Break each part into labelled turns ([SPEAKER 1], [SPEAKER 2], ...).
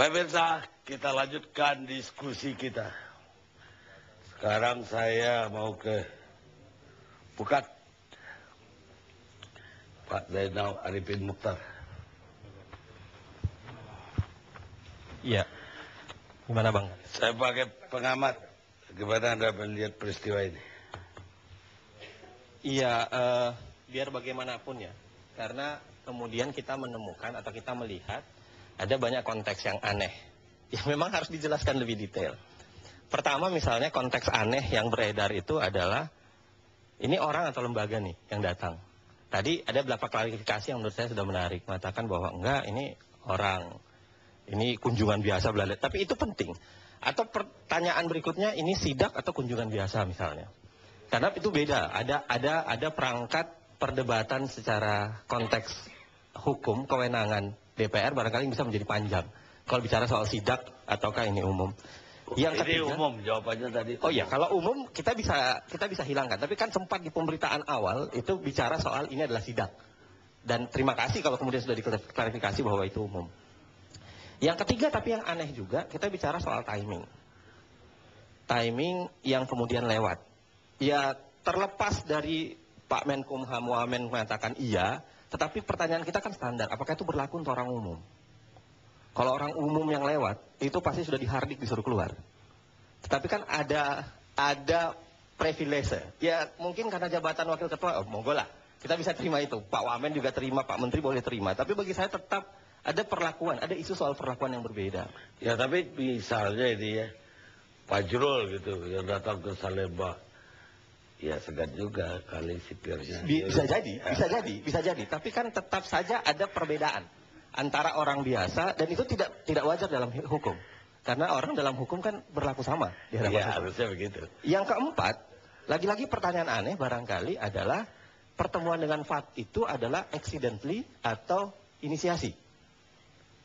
[SPEAKER 1] Pemirsa, kita lanjutkan diskusi kita. Sekarang saya mau ke Pukat, Pak Zainal Arifin Mukhtar.
[SPEAKER 2] Iya. Gimana Bang?
[SPEAKER 1] Saya pakai pengamat. Gimana Anda melihat peristiwa ini?
[SPEAKER 2] Iya, biar bagaimanapun ya. Karena kemudian kita menemukan atau kita melihat ada banyak konteks yang aneh. Yang memang harus dijelaskan lebih detail. Pertama misalnya konteks aneh yang beredar itu adalah ini orang atau lembaga nih yang datang. Tadi ada beberapa klarifikasi yang menurut saya sudah menarik. Mengatakan bahwa enggak, ini orang, ini kunjungan biasa belanda. Tapi itu penting. Atau pertanyaan berikutnya, ini sidak atau kunjungan biasa misalnya. Karena itu beda. Ada perangkat perdebatan secara konteks hukum, kewenangan DPR barangkali bisa menjadi panjang. Kalau bicara soal sidak ataukah ini umum. Yang
[SPEAKER 1] ini
[SPEAKER 2] ketiga,
[SPEAKER 1] umum jawabannya tadi.
[SPEAKER 2] Oh iya, kalau umum kita bisa hilangkan. Tapi kan sempat di pemberitaan awal itu bicara soal ini adalah sidak. Dan terima kasih kalau kemudian sudah diklarifikasi bahwa itu umum. Yang ketiga tapi yang aneh juga, kita bicara soal timing. Timing yang kemudian lewat. Ya terlepas dari Pak Menkumham Wamen mengatakan iya, tetapi pertanyaan kita kan standar, apakah itu berlaku untuk orang umum? Kalau orang umum yang lewat, itu pasti sudah dihardik disuruh keluar. Tetapi kan ada privilege. Ya mungkin karena jabatan wakil ketua, monggo lah. Kita bisa terima itu. Pak Wamen juga terima, Pak Menteri boleh terima. Tapi bagi saya tetap ada perlakuan, ada isu soal perlakuan yang berbeda.
[SPEAKER 1] Ya tapi misalnya ini ya, Pak Jrol gitu, yang datang ke Salemba. Ya segan juga kali sipirnya.
[SPEAKER 2] Bisa jadi. Tapi kan tetap saja ada perbedaan antara orang biasa dan itu tidak wajar dalam hukum. Karena orang dalam hukum kan berlaku sama di hadapan hukum.
[SPEAKER 1] Harusnya begitu.
[SPEAKER 2] Yang keempat, lagi-lagi pertanyaan aneh barangkali adalah pertemuan dengan Fat itu adalah accidentally atau inisiasi.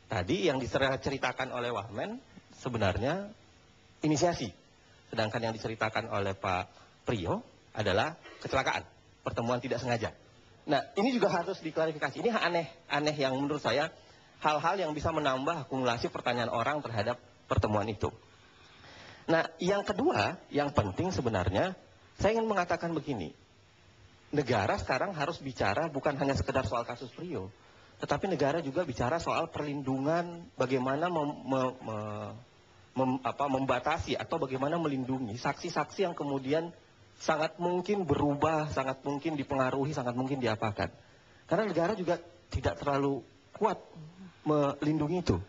[SPEAKER 2] Tadi yang diceritakan oleh Wamen sebenarnya inisiasi. Sedangkan yang diceritakan oleh Pak Priyo adalah kecelakaan, pertemuan tidak sengaja. Nah, ini juga harus diklarifikasi. Ini aneh yang menurut saya hal-hal yang bisa menambah akumulasi pertanyaan orang terhadap pertemuan itu. Nah, yang kedua, yang penting sebenarnya, saya ingin mengatakan begini. Negara sekarang harus bicara bukan hanya sekedar soal kasus Priyo, tetapi negara juga bicara soal perlindungan, bagaimana membatasi atau bagaimana melindungi saksi-saksi yang kemudian sangat mungkin berubah, sangat mungkin dipengaruhi, sangat mungkin diapakan. Karena negara juga tidak terlalu kuat melindungi itu.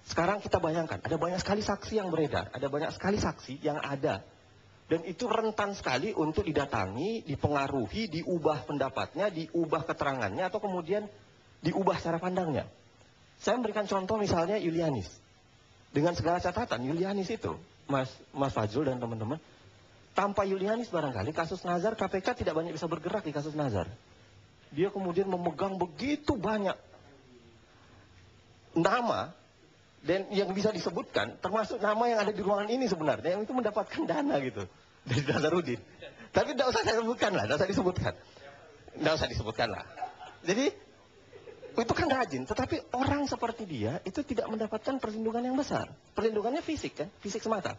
[SPEAKER 2] Sekarang kita bayangkan, ada banyak sekali saksi yang beredar, ada banyak sekali saksi yang ada. Dan itu rentan sekali untuk didatangi, dipengaruhi, diubah pendapatnya, diubah keterangannya, atau kemudian diubah cara pandangnya. Saya memberikan contoh misalnya Yulianis. Dengan segala catatan, Yulianis itu, Mas Fajrul dan teman-teman, tanpa Yulianis barangkali kasus Nazar, KPK tidak banyak bisa bergerak di kasus Nazar. Dia kemudian memegang begitu banyak nama dan yang bisa disebutkan, termasuk nama yang ada di ruangan ini sebenarnya, yang itu mendapatkan dana gitu dari Nazarudin. Tapi tidak usah saya sebutkan lah, tidak usah disebutkan lah. Jadi itu kan rajin, tetapi orang seperti dia itu tidak mendapatkan perlindungan yang besar. Perlindungannya fisik kan, fisik semata.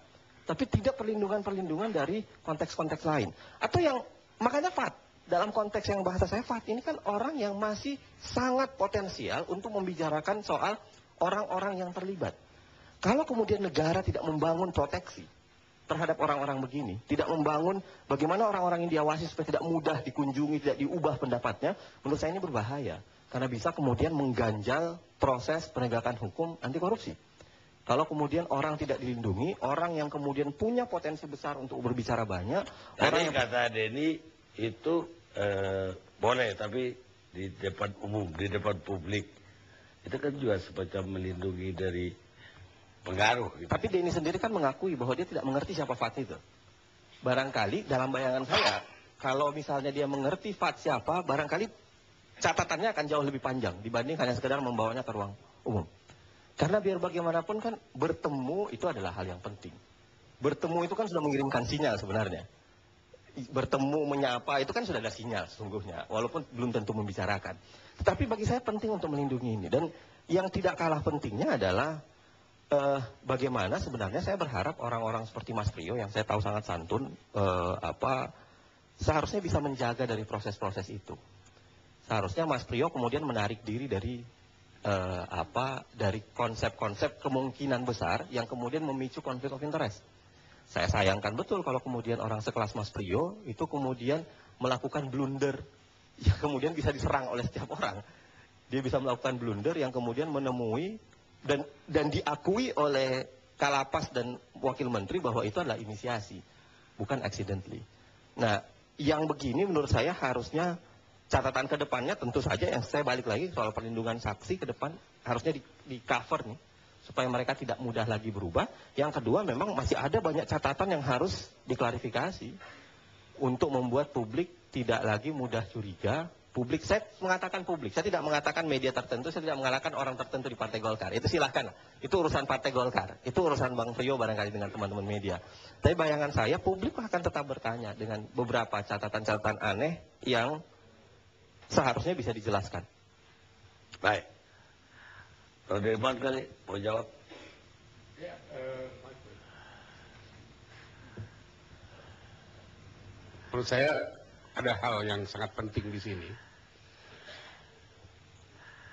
[SPEAKER 2] Tapi tidak perlindungan dari konteks-konteks lain. Atau yang, makanya Fat, dalam konteks yang bahasa saya Fat, ini kan orang yang masih sangat potensial untuk membicarakan soal orang-orang yang terlibat. Kalau kemudian negara tidak membangun proteksi terhadap orang-orang begini, tidak membangun bagaimana orang-orang yang diawasi supaya tidak mudah dikunjungi, tidak diubah pendapatnya, menurut saya ini berbahaya. Karena bisa kemudian mengganjal proses penegakan hukum anti korupsi. Kalau kemudian orang tidak dilindungi, orang yang kemudian punya potensi besar untuk berbicara banyak.
[SPEAKER 1] Tadi kata Denny itu boleh, tapi di depan umum, di depan publik. Itu kan juga semacam melindungi dari pengaruh. Gitu.
[SPEAKER 2] Tapi Denny sendiri kan mengakui bahwa dia tidak mengerti siapa Fat itu. Barangkali dalam bayangan saya, kalau misalnya dia mengerti Fat siapa, barangkali catatannya akan jauh lebih panjang dibanding hanya sekedar membawanya ke ruang umum. Karena biar bagaimanapun kan bertemu itu adalah hal yang penting. Bertemu itu kan sudah mengirimkan sinyal sebenarnya. Bertemu, menyapa itu kan sudah ada sinyal sesungguhnya. Walaupun belum tentu membicarakan. Tetapi bagi saya penting untuk melindungi ini. Dan yang tidak kalah pentingnya adalah bagaimana sebenarnya saya berharap orang-orang seperti Mas Priyo yang saya tahu sangat santun, seharusnya bisa menjaga dari proses-proses itu. Seharusnya Mas Priyo kemudian menarik diri dari dari konsep-konsep kemungkinan besar yang kemudian memicu konflik of interest. Saya sayangkan betul kalau kemudian orang sekelas Mas Priyo itu kemudian melakukan blunder yang kemudian bisa diserang oleh setiap orang. Dia bisa melakukan blunder yang kemudian menemui dan diakui oleh Kalapas dan Wakil Menteri bahwa itu adalah inisiasi, bukan accidentally. Nah, yang begini menurut saya harusnya catatan ke depannya tentu saja yang saya balik lagi soal perlindungan saksi ke depan harusnya di cover nih supaya mereka tidak mudah lagi berubah. Yang kedua memang masih ada banyak catatan yang harus diklarifikasi untuk membuat publik tidak lagi mudah curiga. Publik, saya mengatakan publik, saya tidak mengatakan media tertentu, saya tidak mengatakan orang tertentu di Partai Golkar. Itu silahkan, itu urusan Partai Golkar, itu urusan Bang Priyo barangkali dengan teman-teman media. Tapi bayangan saya publik akan tetap bertanya dengan beberapa catatan-catatan aneh yang seharusnya bisa dijelaskan.
[SPEAKER 1] Baik. Roderman kali mau jawab.
[SPEAKER 3] Ya, menurut saya ada hal yang sangat penting di sini.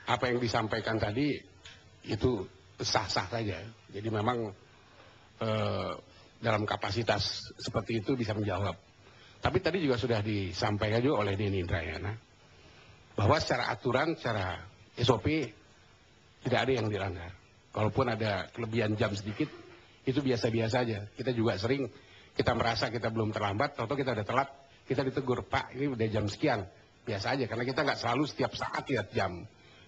[SPEAKER 3] Apa yang disampaikan tadi itu sah-sah saja. Jadi memang dalam kapasitas seperti itu bisa menjawab. Tapi tadi juga sudah disampaikan juga oleh Denny Indrayana bahwa secara aturan, secara SOP tidak ada yang dilanggar. Kalaupun ada kelebihan jam sedikit, itu biasa-biasa aja. Kita juga sering, kita merasa kita belum terlambat, atau kita udah telat, kita ditegur, Pak ini udah jam sekian. Biasa aja, karena kita nggak selalu setiap saat lihat jam.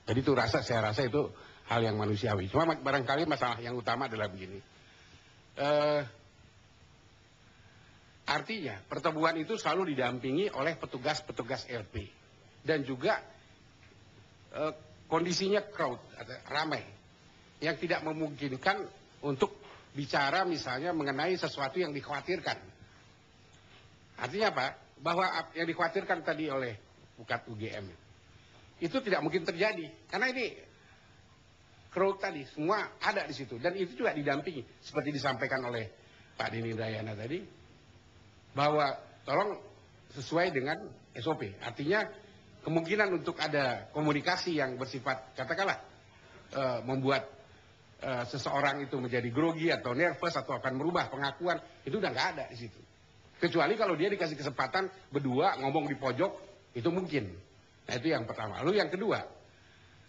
[SPEAKER 3] Jadi itu saya rasa itu hal yang manusiawi. Cuma barangkali masalah yang utama adalah begini. Artinya pertemuan itu selalu didampingi oleh petugas-petugas LP. Dan juga kondisinya crowd, ramai. Yang tidak memungkinkan untuk bicara misalnya mengenai sesuatu yang dikhawatirkan. Artinya apa? Bahwa yang dikhawatirkan tadi oleh Pukat UGM itu tidak mungkin terjadi. Karena ini crowd tadi, semua ada di situ. Dan itu juga didampingi. Seperti disampaikan oleh Pak Denny Indrayana tadi. Bahwa tolong sesuai dengan SOP. Artinya kemungkinan untuk ada komunikasi yang bersifat, katakanlah, membuat seseorang itu menjadi grogi atau nervous atau akan merubah pengakuan, itu udah nggak ada di situ. Kecuali kalau dia dikasih kesempatan berdua ngomong di pojok, itu mungkin. Nah itu yang pertama. Lalu yang kedua,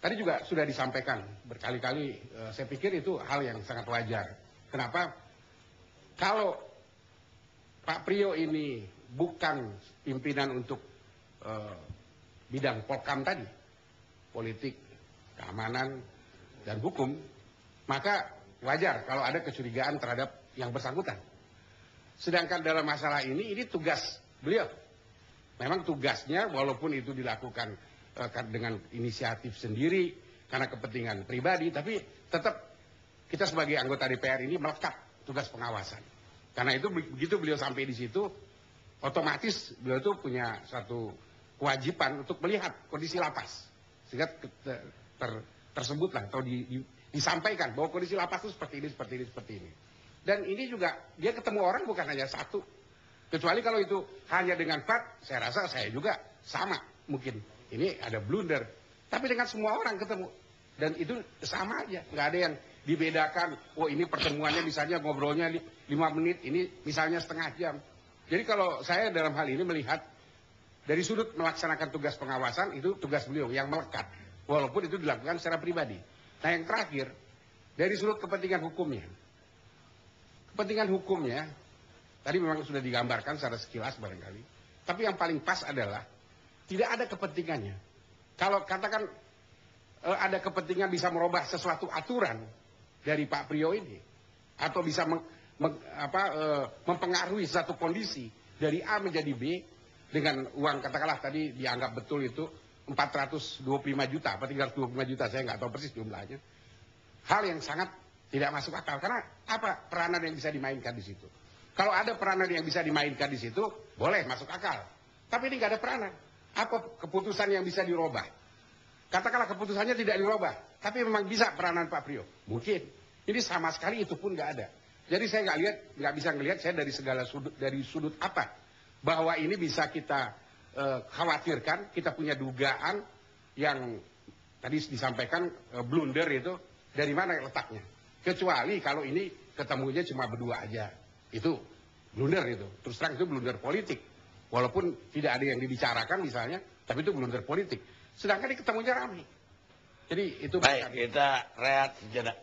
[SPEAKER 3] tadi juga sudah disampaikan berkali-kali, saya pikir itu hal yang sangat wajar. Kenapa? Kalau Pak Priyo ini bukan pimpinan untuk bidang Polkam tadi, politik, keamanan, dan hukum, maka wajar kalau ada kecurigaan terhadap yang bersangkutan. Sedangkan dalam masalah ini tugas beliau. Memang tugasnya walaupun itu dilakukan dengan inisiatif sendiri, karena kepentingan pribadi, tapi tetap kita sebagai anggota DPR ini melekat tugas pengawasan. Karena itu begitu beliau sampai di situ, otomatis beliau itu punya satu kewajiban untuk melihat kondisi lapas. Sehingga tersebutlah atau disampaikan bahwa kondisi lapas itu seperti ini, seperti ini, seperti ini. Dan ini juga dia ketemu orang bukan hanya satu. Kecuali kalau itu hanya dengan Pak, saya rasa saya juga sama mungkin. Ini ada blunder. Tapi dengan semua orang ketemu. Dan itu sama aja. Nggak ada yang dibedakan. Oh ini pertemuannya misalnya ngobrolnya 5 menit. Ini misalnya setengah jam. Jadi kalau saya dalam hal ini melihat dari sudut melaksanakan tugas pengawasan, itu tugas beliau yang melekat. Walaupun itu dilakukan secara pribadi. Nah yang terakhir, dari sudut kepentingan hukumnya. Kepentingan hukumnya, tadi memang sudah digambarkan secara sekilas barangkali. Tapi yang paling pas adalah tidak ada kepentingannya. Kalau katakan ada kepentingan bisa merubah sesuatu aturan dari Pak Priyo ini, atau bisa mempengaruhi satu kondisi dari A menjadi B dengan uang katakanlah tadi dianggap betul itu 425 juta, apa 325 juta, saya nggak tahu persis jumlahnya. Hal yang sangat tidak masuk akal. Karena apa peranan yang bisa dimainkan di situ? Kalau ada peranan yang bisa dimainkan di situ, boleh masuk akal. Tapi ini nggak ada peranan. Apa keputusan yang bisa dirubah? Katakanlah keputusannya tidak dirubah, tapi memang bisa peranan Pak Priyo. Mungkin. Ini sama sekali itu pun nggak ada. Jadi saya nggak bisa ngelihat saya dari segala sudut, dari sudut apa bahwa ini bisa kita khawatirkan, kita punya dugaan yang tadi disampaikan blunder itu dari mana letaknya. Kecuali kalau ini ketemunya cuma berdua aja, itu blunder itu. Terus terang itu blunder politik. Walaupun tidak ada yang dibicarakan misalnya, tapi itu blunder politik. Sedangkan ini ketemunya ramai. Jadi itu.
[SPEAKER 1] Baik, kita rehat sejenak.